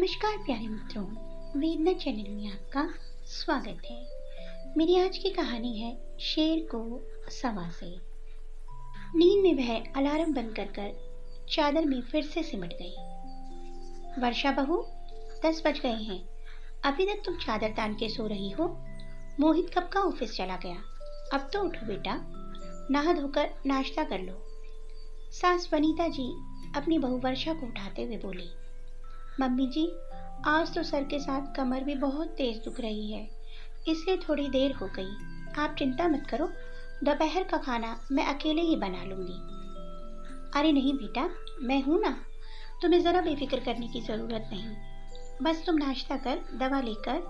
नमस्कार प्यारे मित्रों, वेदना चैनल में आपका स्वागत है। मेरी आज की कहानी है शेर को सवा से। नींद में वह अलार्म बंद कर चादर में फिर से सिमट गई। वर्षा बहू, 10 बज गए हैं, अभी तक तुम चादर तान के सो रही हो। मोहित कब का ऑफिस चला गया, अब तो उठो बेटा, नहा धोकर नाश्ता कर लो। सास वनीता जी अपनी बहू वर्षा को उठाते हुए बोली, मम्मी जी, आज तो सर के साथ कमर भी बहुत तेज दुख रही है, इसलिए थोड़ी देर हो गई। आप चिंता मत करो, दोपहर का खाना मैं अकेले ही बना लूंगी। अरे नहीं बेटा, मैं हूं ना, तुम्हें ज़रा बेफिक्र करने की ज़रूरत नहीं। बस तुम नाश्ता कर दवा लेकर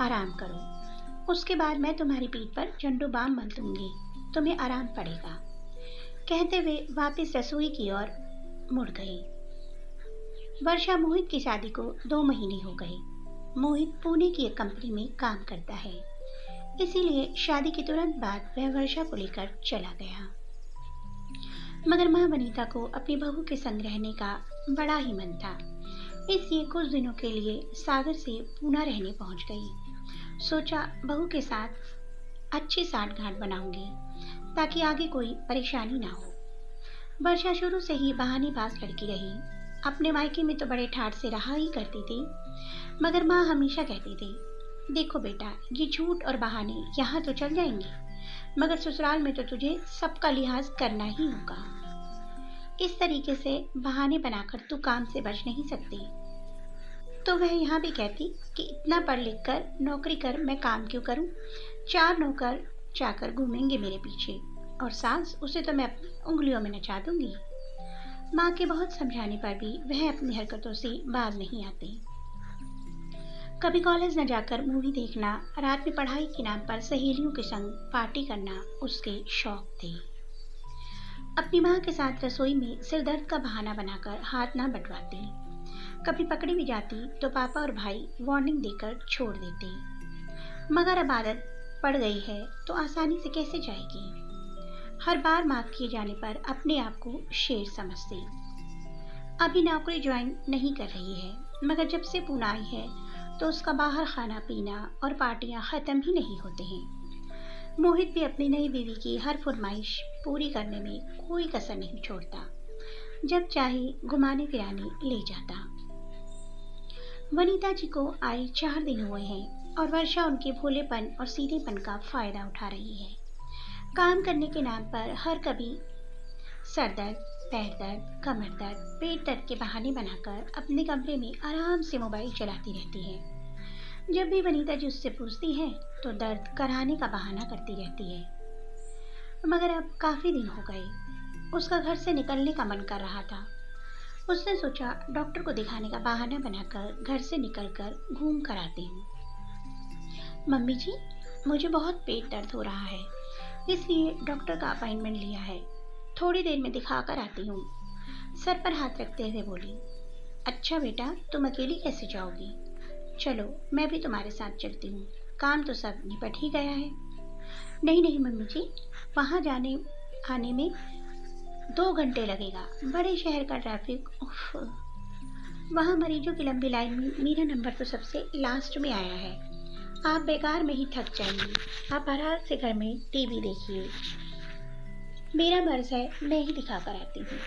आराम करो, उसके बाद मैं तुम्हारी पीठ पर झंडू बाम मल दूंगी, तुम्हें आराम पड़ेगा। कहते हुए वापस रसोई की ओर मुड़ गई। वर्षा मोहित की शादी को 2 महीने हो गए। मोहित पुणे की एक कंपनी में काम करता है, इसीलिए शादी के तुरंत बाद वह वर्षा को लेकर चला गया। मगर माँ वनीता को अपनी बहू के संग रहने का बड़ा ही मन था, इसलिए कुछ दिनों के लिए सागर से पूना रहने पहुंच गई। सोचा बहू के साथ अच्छी साठगांठ बनाऊंगी ताकि आगे कोई परेशानी ना हो। वर्षा शुरू से ही बहानेबाज लड़की रही, अपने मायके में तो बड़े ठाठ से रहा ही करती थी, मगर माँ हमेशा कहती थी, देखो बेटा, ये झूठ और बहाने यहाँ तो चल जाएंगे, मगर ससुराल में तो तुझे सबका लिहाज करना ही होगा। इस तरीके से बहाने बनाकर तू काम से बच नहीं सकती। तो वह यहाँ भी कहती कि इतना पढ़ लिख कर नौकरी कर, मैं काम क्यों करूँ? 4 नौकर चाकर घूमेंगे मेरे पीछे, और सास, उसे तो मैं अपनी उंगलियों में नचा दूंगी। माँ के बहुत समझाने पर भी वह अपनी हरकतों से बाज नहीं आती। कभी कॉलेज न जाकर मूवी देखना, रात में पढ़ाई के नाम पर सहेलियों के संग पार्टी करना उसके शौक थे। अपनी माँ के साथ रसोई में सिरदर्द का बहाना बनाकर हाथ ना बंटवाती। कभी पकड़ी भी जाती तो पापा और भाई वार्निंग देकर छोड़ देते, मगर अब आदत पड़ गई है तो आसानी से कैसे जाएगी। हर बार माफ किए जाने पर अपने आप को शेर समझती। अभी नौकरी ज्वाइन नहीं कर रही है, मगर जब से पूना आई है तो उसका बाहर खाना पीना और पार्टियां खत्म ही नहीं होते हैं। मोहित भी अपनी नई बीवी की हर फरमाइश पूरी करने में कोई कसर नहीं छोड़ता, जब चाहे घुमाने फिराने ले जाता। वनीता जी को आए 4 दिन हुए हैं और वर्षा उनके भोलेपन और सीधेपन का फायदा उठा रही है। काम करने के नाम पर हर कभी सर दर्द, पैर दर्द, कमर दर्द, पेट दर्द के बहाने बनाकर अपने कमरे में आराम से मोबाइल चलाती रहती है। जब भी वनीता जी उससे पूछती है तो दर्द कराने का बहाना करती रहती है। मगर अब काफ़ी दिन हो गए, उसका घर से निकलने का मन कर रहा था। उसने सोचा डॉक्टर को दिखाने का बहाना बनाकर घर से निकलकर घूम कर आती हूँ। मम्मी जी, मुझे बहुत पेट दर्द हो रहा है, इसलिए डॉक्टर का अपॉइंटमेंट लिया है, थोड़ी देर में दिखा कर आती हूँ। सर पर हाथ रखते हुए बोली। अच्छा बेटा, तुम अकेली कैसे जाओगी? चलो मैं भी तुम्हारे साथ चलती हूँ, काम तो सब निपट ही गया है। नहीं नहीं मम्मी जी, वहाँ जाने आने में 2 घंटे लगेगा, बड़े शहर का ट्रैफिक, उफ। वहाँ मरीजों की लंबी लाइन में मेरा नंबर तो सबसे लास्ट में आया है, आप बेकार में ही थक जाएंगी। आप आराम से घर में टीवी देखिए, मेरा मर्ज है, मैं ही दिखा कर आती हूँ।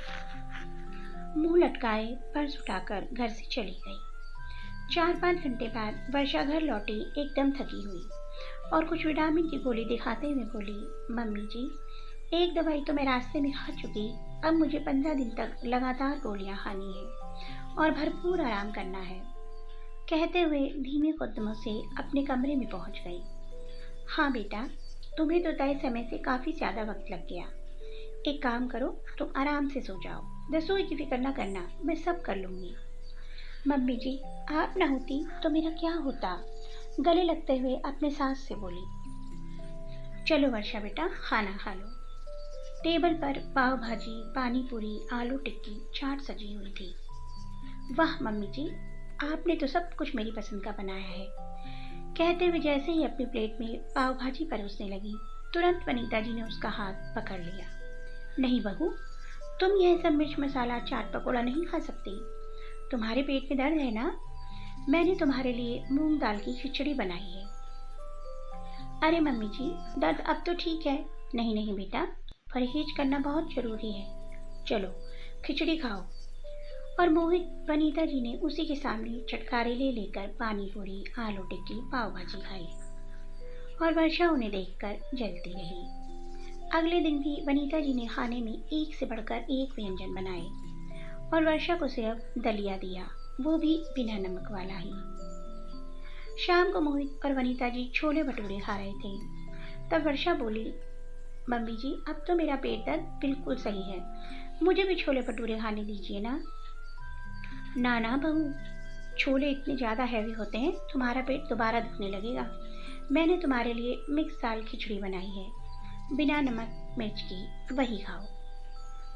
मुंह लटकाए पर्स उठाकर घर से चली गई। 4-5 घंटे बाद वर्षा घर लौटी एकदम थकी हुई और कुछ विटामिन की गोली दिखाते हुए बोली, मम्मी जी, एक दवाई तो मैं रास्ते में खा चुकी, अब मुझे 15 दिन तक लगातार गोलियाँ खानी है और भरपूर आराम करना है। कहते हुए धीमे कदमों से अपने कमरे में पहुंच गई। हाँ बेटा, तुम्हें तो तय समय से काफ़ी ज़्यादा वक्त लग गया। एक काम करो, तुम आराम से सो जाओ, रसोई की फिक्र न करना, मैं सब कर लूँगी। मम्मी जी, आप न होती तो मेरा क्या होता? गले लगते हुए अपने सास से बोली। चलो वर्षा बेटा, खाना खा लो। टेबल पर पाव भाजी, पानी पूरी, आलू टिक्की, चाट सजी हुई थी। वाह मम्मी जी, आपने तो सब कुछ मेरी पसंद का बनाया है। कहते हुए जैसे ही अपनी प्लेट में पाव भाजी परोसने लगी, तुरंत वनीता जी ने उसका हाथ पकड़ लिया। नहीं बहू, तुम यह सब मिर्च मसाला चाट पकौड़ा नहीं खा सकती, तुम्हारे पेट में दर्द है ना, मैंने तुम्हारे लिए मूंग दाल की खिचड़ी बनाई है। अरे मम्मी जी, दर्द अब तो ठीक है। नहीं नहीं बेटा, परहेज करना बहुत जरूरी है। चलो खिचड़ी खाओ। और मोहित वनीता जी ने उसी के सामने चटकारे ले लेकर पानी पूरी, आलू टिक्की, पाव भाजी खाई और वर्षा उन्हें देखकर जलती रही। अगले दिन भी वनीता जी ने खाने में एक से बढ़कर एक व्यंजन बनाए और वर्षा को सिर्फ दलिया दिया, वो भी बिना नमक वाला ही। शाम को मोहित और वनीता जी छोले भटूरे खा रहे थे। तब वर्षा बोली, मम्मी जी अब तो मेरा पेट दर्द बिल्कुल सही है, मुझे भी छोले भटूरे खाने दीजिए ना। ना ना बहू, छोले इतने ज़्यादा हैवी होते हैं, तुम्हारा पेट दोबारा दुखने लगेगा। मैंने तुम्हारे लिए मिक्स दाल खिचड़ी बनाई है, बिना नमक मिर्च की, वही खाओ।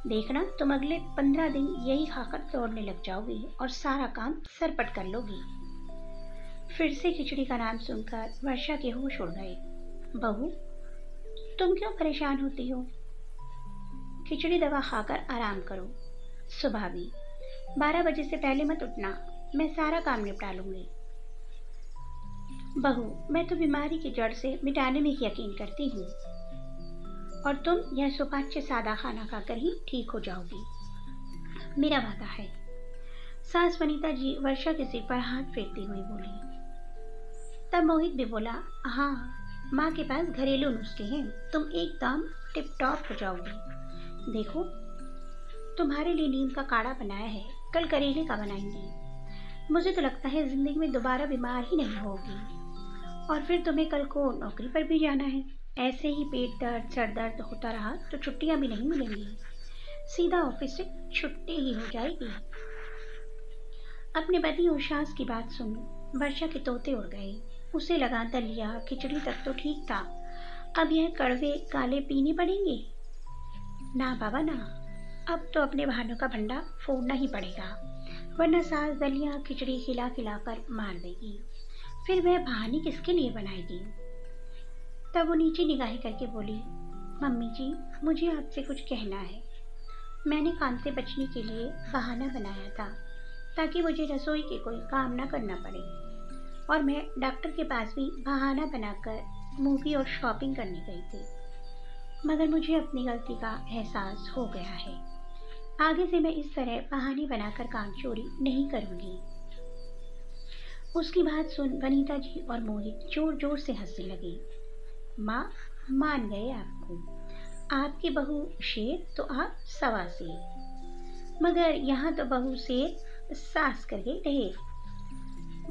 देखना तुम अगले 15 दिन यही खाकर दौड़ने लग जाओगी और सारा काम सरपट कर लोगी। फिर से खिचड़ी का नाम सुनकर वर्षा के होश उड़ गए। बहू, तुम क्यों परेशान होती हो? खिचड़ी दवा खाकर आराम करो। सुबह भी 12 बजे से पहले मत उठना, मैं सारा काम निपटा लूंगी। बहू, मैं तो बीमारी की जड़ से मिटाने में यकीन करती हूँ और तुम यह सुपाच्य सादा खाना खाकर ही ठीक हो जाओगी, मेरा वादा है। सास वनीता जी वर्षा के सिर पर हाथ फेरती हुई बोली। तब मोहित भी बोला, हाँ, माँ के पास घरेलू नुस्खे हैं, तुम एकदम टिप टॉप हो जाओगी। देखो तुम्हारे लिए नीम का काढ़ा बनाया है, कल करेले का बनाएंगे। मुझे तो लगता है जिंदगी में दोबारा बीमार ही नहीं होगी। और फिर तुम्हें कल को नौकरी पर भी जाना है। ऐसे ही पेट दर्द सर दर्द होता रहा तो छुट्टियां भी नहीं मिलेंगी, सीधा ऑफिस से छुट्टी ही हो जाएगी। अपने पति और सास की बात सुन वर्षा के तोते उड़ गए। उसे लगा दलिया खिचड़ी तक तो ठीक था, अब यह कड़वे काले पीने पड़ेंगे। ना बाबा ना, अब तो अपने बहानों का भंडा फोड़ना ही पड़ेगा, वरना सास दलिया खिचड़ी खिला खिला कर मार देगी। फिर वह बहाने किसके लिए बनाएगी? तब वो नीचे निगाहें करके बोली, मम्मी जी मुझे आपसे कुछ कहना है। मैंने काम से बचने के लिए बहाना बनाया था ताकि मुझे रसोई के कोई काम ना करना पड़े, और मैं डॉक्टर के पास भी बहाना बनाकर मूवी और शॉपिंग करने गई थी। मगर मुझे अपनी गलती का एहसास हो गया है। आगे से मैं इस तरह बहाने बनाकर काम चोरी नहीं करूंगी। उसकी बात सुन वनीता जी और मोहित जोर जोर से हंसने लगे। माँ, मान गए आपको, आपकी बहू शेर तो आप सवा शेर, मगर यहाँ तो बहू शेर सास करके रहे।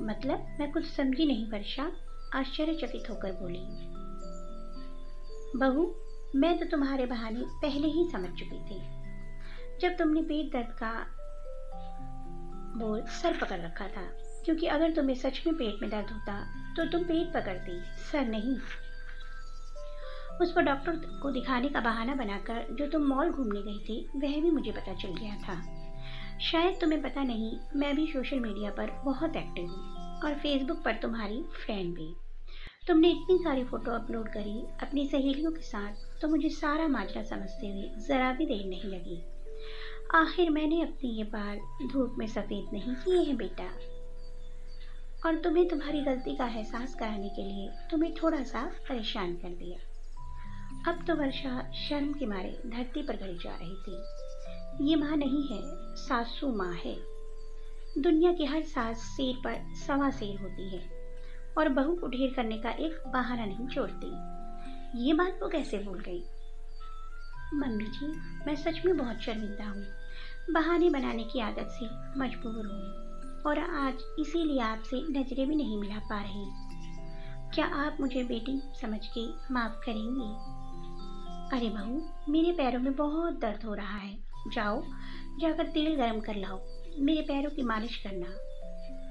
मतलब मैं कुछ समझी नहीं वर्षा, आश्चर्यचकित होकर बोली। बहू, मैं तो तुम्हारे बहाने पहले ही समझ चुकी थी। जब तुमने पेट दर्द का बोल सर पकड़ रखा था, क्योंकि अगर तुम्हें सच में पेट में दर्द होता तो तुम पेट पकड़ती, सर नहीं। उस पर डॉक्टर को दिखाने का बहाना बनाकर जो तुम मॉल घूमने गई थी वह भी मुझे पता चल गया था। शायद तुम्हें पता नहीं, मैं भी सोशल मीडिया पर बहुत एक्टिव हूँ और फेसबुक पर तुम्हारी फ्रेंड भी। तुमने इतनी सारी फोटो अपलोड करी अपनी सहेलियों के साथ, तो मुझे सारा माजरा समझते हुए जरा भी देर नहीं लगी। आखिर मैंने अपने ये बाल धूप में सफेद नहीं किए हैं बेटा, और तुम्हें तुम्हारी गलती का एहसास कराने के लिए तुम्हें थोड़ा सा परेशान कर दिया। अब तो वर्षा शर्म के मारे धरती पर गिर जा रही थी। ये माँ नहीं है, सासू माँ है। दुनिया की हर सास शेर पर सवा शेर होती है और बहू को ढेर करने का एक बहाना नहीं छोड़ती। ये बात वो कैसे भूल गई? मम्मी जी, मैं सच में बहुत शर्मिंदा हूँ, बहाने बनाने की आदत से मजबूर हूँ और आज इसीलिए आपसे नजरें भी नहीं मिला पा रही। क्या आप मुझे बेटी समझ के माफ करेंगी? अरे बहू, मेरे पैरों में बहुत दर्द हो रहा है, जाओ जाकर तेल गरम कर लाओ, मेरे पैरों की मालिश करना।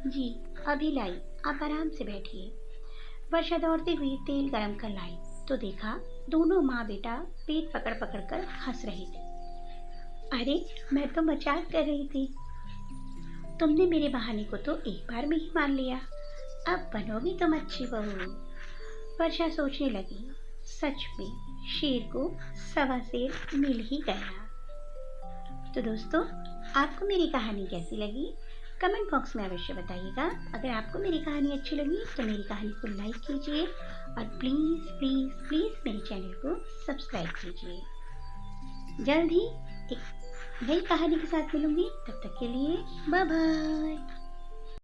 जी अभी लाई, आप आराम से बैठिए। वर्षा दौड़ती हुई तेल गरम कर लाई तो देखा दोनों माँ बेटा पेट पकड़ पकड़ कर हंस रहे थे। अरे मैं तो मजाक कर रही थी, तुमने मेरे बहाने को तो एक बार में ही मान लिया, अब बनोगी तुम अच्छी बहू। वर्षा सोचने लगी, सच में शेर को सवा शेर मिल ही गया। तो दोस्तों, आपको मेरी कहानी कैसी लगी कमेंट बॉक्स में अवश्य बताइएगा। अगर आपको मेरी कहानी अच्छी लगी तो मेरी कहानी को लाइक कीजिए और प्लीज़ प्लीज़ प्लीज़ मेरे चैनल को सब्सक्राइब कीजिए। जल्द ही एक नई कहानी के साथ मिलूंगी, तब तक के लिए बाय बाय।